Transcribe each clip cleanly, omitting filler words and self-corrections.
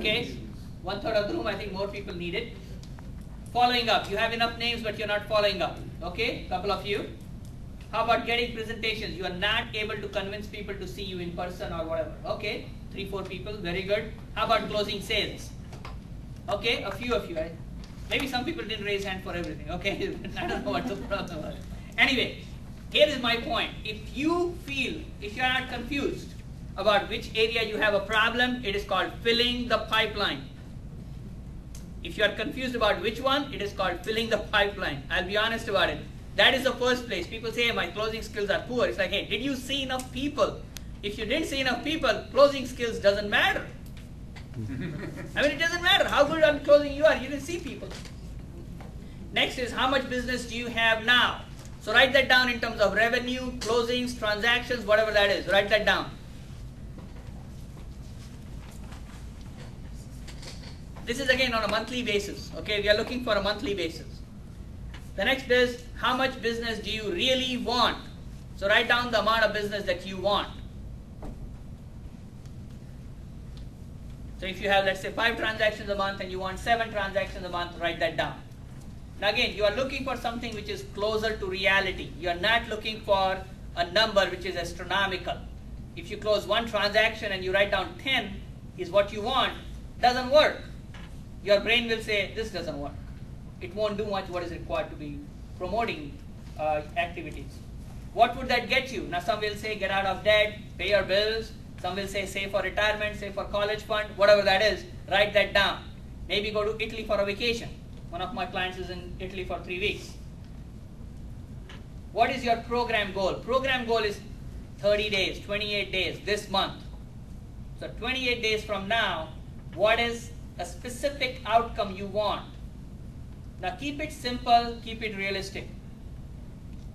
Okay, 1/3 of the room, I think more people need it. Following up, you have enough names but you're not following up. Okay, couple of you. How about getting presentations? You are not able to convince people to see you in person or whatever. Okay, 3-4 people, very good. How about closing sales? Okay, a few of you. Maybe some people didn't raise hand for everything. Okay, I don't know what the problem was. Anyway, here is my point. If you are not confused about which area you have a problem, it is called filling the pipeline. If you are confused about which one, it is called filling the pipeline. I'll be honest about it. That is the first place. People say, hey, my closing skills are poor. It's like, hey, did you see enough people? If you didn't see enough people, closing skills doesn't matter. I mean, it doesn't matter how good on closing you are. You didn't see people. Next is, how much business do you have now? So write that down in terms of revenue, closings, transactions, whatever that is. Write that down. This is again on a monthly basis. Okay, we are looking for a monthly basis. The next is, how much business do you really want? So write down the amount of business that you want. So if you have, let's say, 5 transactions a month and you want 7 transactions a month, write that down. Now again, you are looking for something which is closer to reality. You are not looking for a number which is astronomical. If you close 1 transaction and you write down 10 is what you want, doesn't work. Your brain will say, this doesn't work. It won't do much what is required to be promoting activities. What would that get you? Now some will say, get out of debt, pay your bills. Some will say, save for retirement, save for college fund, whatever that is, write that down. Maybe go to Italy for a vacation. One of my clients is in Italy for 3 weeks. What is your program goal? Program goal is 30 days, 28 days, this month. So 28 days from now, what is a specific outcome you want? Now keep it simple, keep it realistic.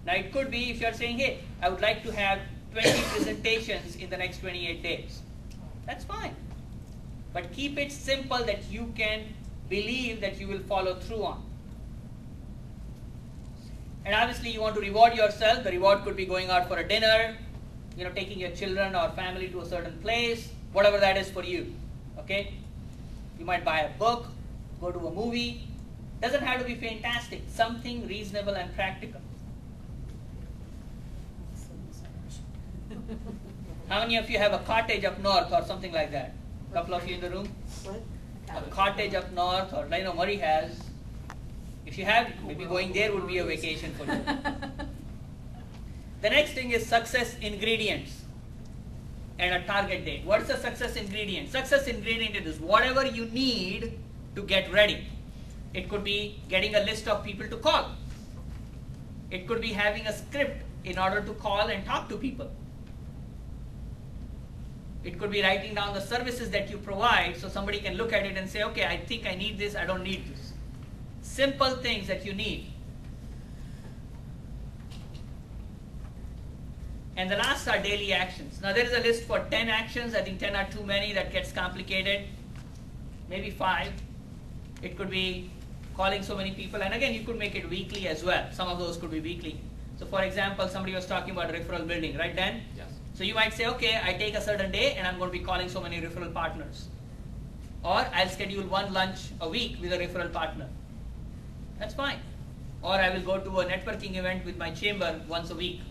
Now it could be if you're saying, hey, I would like to have 20 presentations in the next 28 days. That's fine. But keep it simple that you can believe that you will follow through on. And obviously you want to reward yourself. The reward could be going out for a dinner, taking your children or family to a certain place, whatever that is for you. Okay? You might buy a book, go to a movie. Doesn't have to be fantastic. Something reasonable and practical. How many of you have a cottage up north or something like that? A couple of you in the room? What? A cottage up north, or I know Murray has. If you have, maybe going there would be a vacation for you. The next thing is success ingredients and a target date. What's the success ingredient? Success ingredient is whatever you need to get ready. It could be getting a list of people to call. It could be having a script in order to call and talk to people. It could be writing down the services that you provide so somebody can look at it and say, okay, I think I need this, I don't need this. Simple things that you need. And the last are daily actions. Now there is a list for 10 actions. I think 10 are too many. That gets complicated. Maybe 5. It could be calling so many people. And again, you could make it weekly as well. Some of those could be weekly. So for example, somebody was talking about referral building, right Dan? Yes. So you might say, okay, I take a certain day and I'm going to be calling so many referral partners. Or I'll schedule 1 lunch a week with a referral partner. That's fine. Or I will go to a networking event with my chamber once a week.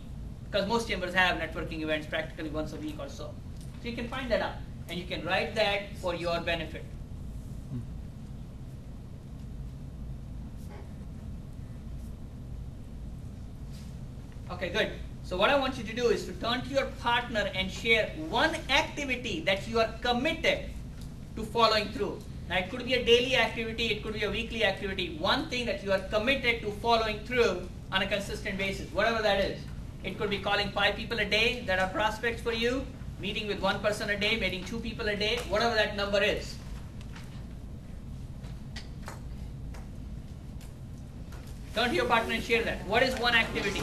Because most chambers have networking events practically once a week or so. So you can find that out. And you can write that for your benefit. Okay, good. So what I want you to do is to turn to your partner and share one activity that you are committed to following through. Now it could be a daily activity, it could be a weekly activity. One thing that you are committed to following through on a consistent basis, whatever that is. It could be calling 5 people a day that are prospects for you, meeting with 1 person a day, meeting 2 people a day, whatever that number is. Turn to your partner and share that. What is one activity?